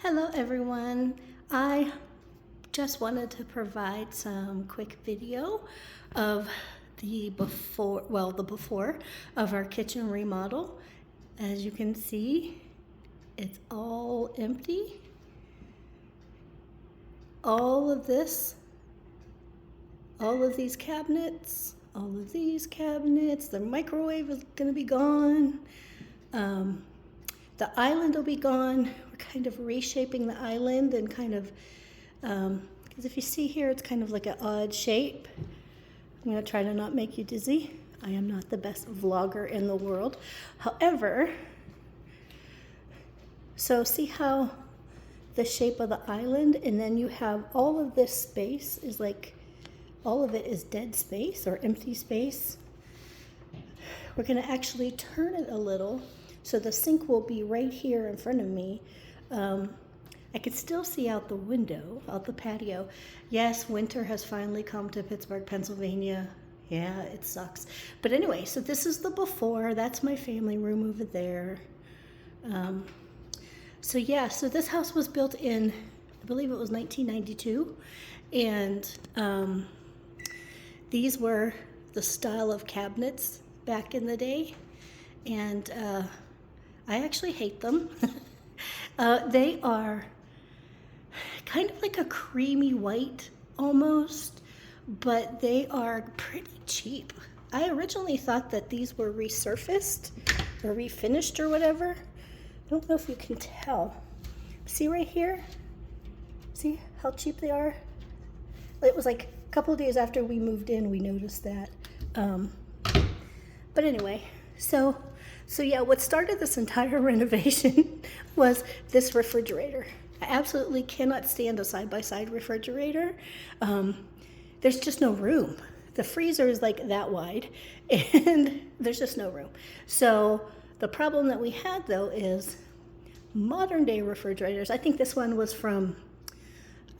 Hello everyone. I just wanted to provide some quick video of the before of our kitchen remodel. As you can see, it's all empty. All of this, all of these cabinets, the microwave is going to be gone. The island will be gone. We're kind of reshaping the island and kind of, because if you see here, it's kind of like an odd shape. I'm going to try to not make you dizzy. I am not the best vlogger in the world. However, so see how the shape of the island, and then you have all of this space is like, all of it is dead space or empty space. We're going to actually turn it a little. So the sink will be right here in front of me. I can still see out the window, out the patio. Yes, winter has finally come to Pittsburgh, Pennsylvania. Yeah, it sucks. But anyway, so this is the before. That's my family room over there. So yeah, so this house was built in, I believe it was 1992. And these were the style of cabinets back in the day. And I actually hate them. They are kind of like a creamy white almost, but they are pretty cheap. I originally thought that these were resurfaced or refinished or whatever. I don't know if you can tell. See right here? See how cheap they are? It was like a couple of days after we moved in, we noticed that. But anyway, so yeah, what started this entire renovation was this refrigerator. I absolutely cannot stand a side-by-side refrigerator. There's just no room. The freezer is like that wide, and there's just no room. So the problem that we had, though, is modern-day refrigerators. I think this one was from,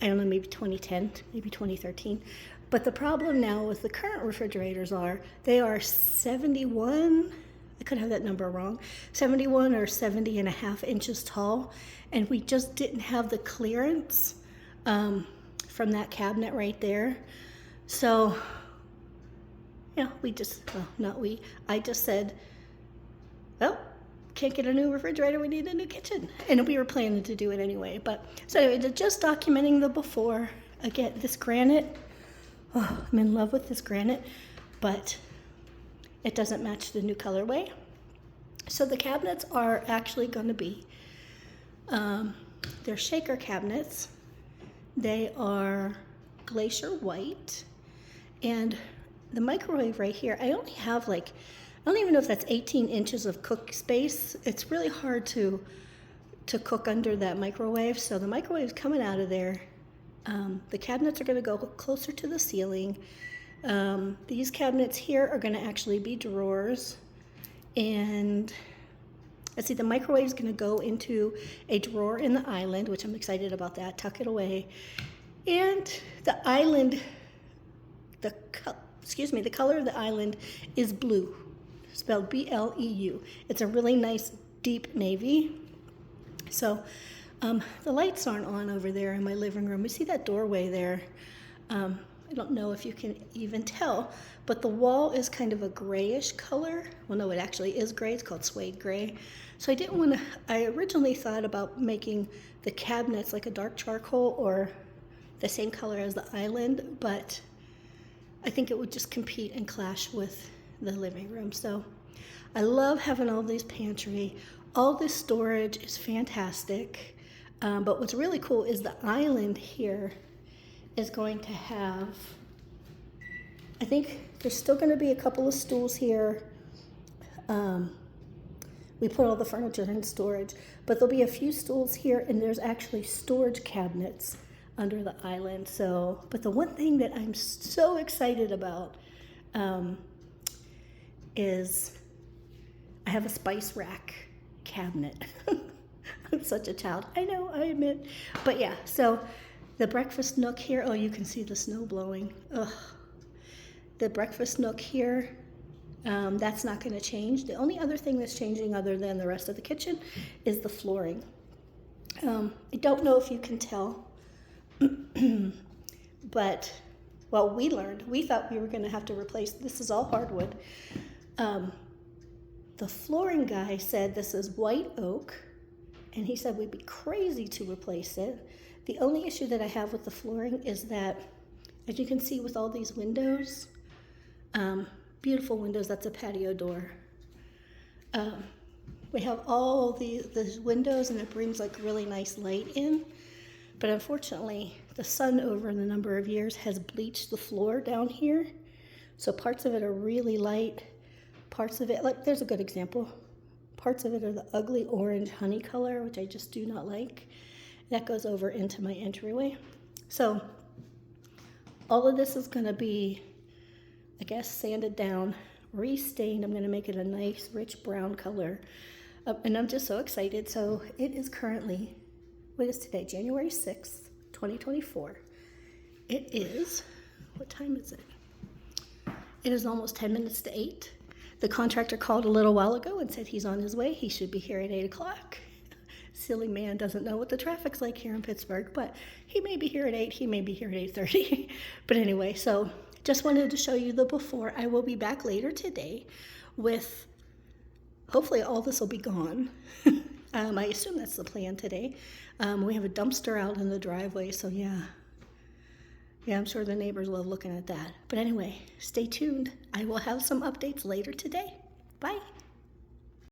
I don't know, maybe 2010, maybe 2013. But the problem now with the current refrigerators are, they are 71, I could have that number wrong, 71 or 70 and a half inches tall, and we just didn't have the clearance from that cabinet right there. So, yeah, I just said, well, can't get a new refrigerator, we need a new kitchen. And we were planning to do it anyway. But so anyway, just documenting the before. Again, this granite, oh, I'm in love with this granite, but it doesn't match the new colorway. So the cabinets are actually going to be, they're shaker cabinets. They are glacier white. And the microwave right here, I only have like, I don't even know if that's 18 inches of cook space. It's really hard to cook under that microwave. So the microwave's coming out of there. The cabinets are going to go closer to the ceiling. These cabinets here are going to actually be drawers. And let's see, the microwave is going to go into a drawer in the island, which I'm excited about that. Tuck it away. And the island, the color of the island is blue, spelled B-L-E-U. It's a really nice deep navy. So the lights aren't on over there in my living room. You see that doorway there? I don't know if you can even tell, but the wall is kind of a grayish color. Well, no, it actually is gray. It's called suede gray. So I originally thought about making the cabinets like a dark charcoal or the same color as the island, but I think it would just compete and clash with the living room. So I love having all these pantry. All this storage is fantastic. But what's really cool is the island here is going to have, I think there's still going to be a couple of stools here. We put all the furniture in storage, but there'll be a few stools here, and there's actually storage cabinets under the island. So, but the one thing that I'm so excited about is I have a spice rack cabinet. I'm such a child. I know, I admit. But yeah, so the breakfast nook here, oh, you can see the snow blowing. Ugh. The breakfast nook here, that's not going to change. The only other thing that's changing other than the rest of the kitchen is the flooring. I don't know if you can tell, but, well, we thought we were going to have to replace, this is all hardwood. The flooring guy said this is white oak, and he said we'd be crazy to replace it. The only issue that I have with the flooring is that, as you can see with all these windows, beautiful windows, that's a patio door. We have all these windows, and it brings like really nice light in. But unfortunately, the sun over the number of years has bleached the floor down here. So parts of it are really light. Parts of it, like there's a good example. Parts of it are the ugly orange honey color, which I just do not like. That goes over into my entryway. So all of this is going to be, I guess, sanded down, restained. I'm going to make it a nice rich brown color. And I'm just so excited. So it is currently, what is today? January 6th, 2024. It is, what time is it? It is almost 10 minutes to 8. The contractor called a little while ago and said he's on his way. He should be here at 8 o'clock. Silly man doesn't know what the traffic's like here in Pittsburgh, but he may be here at 8, he may be here at 8:30. But anyway, so just wanted to show you the before. I will be back later today with, hopefully all this will be gone. I assume that's the plan today. We have a dumpster out in the driveway, so yeah, I'm sure the neighbors love looking at that. But anyway, stay tuned. I will have some updates later today. Bye.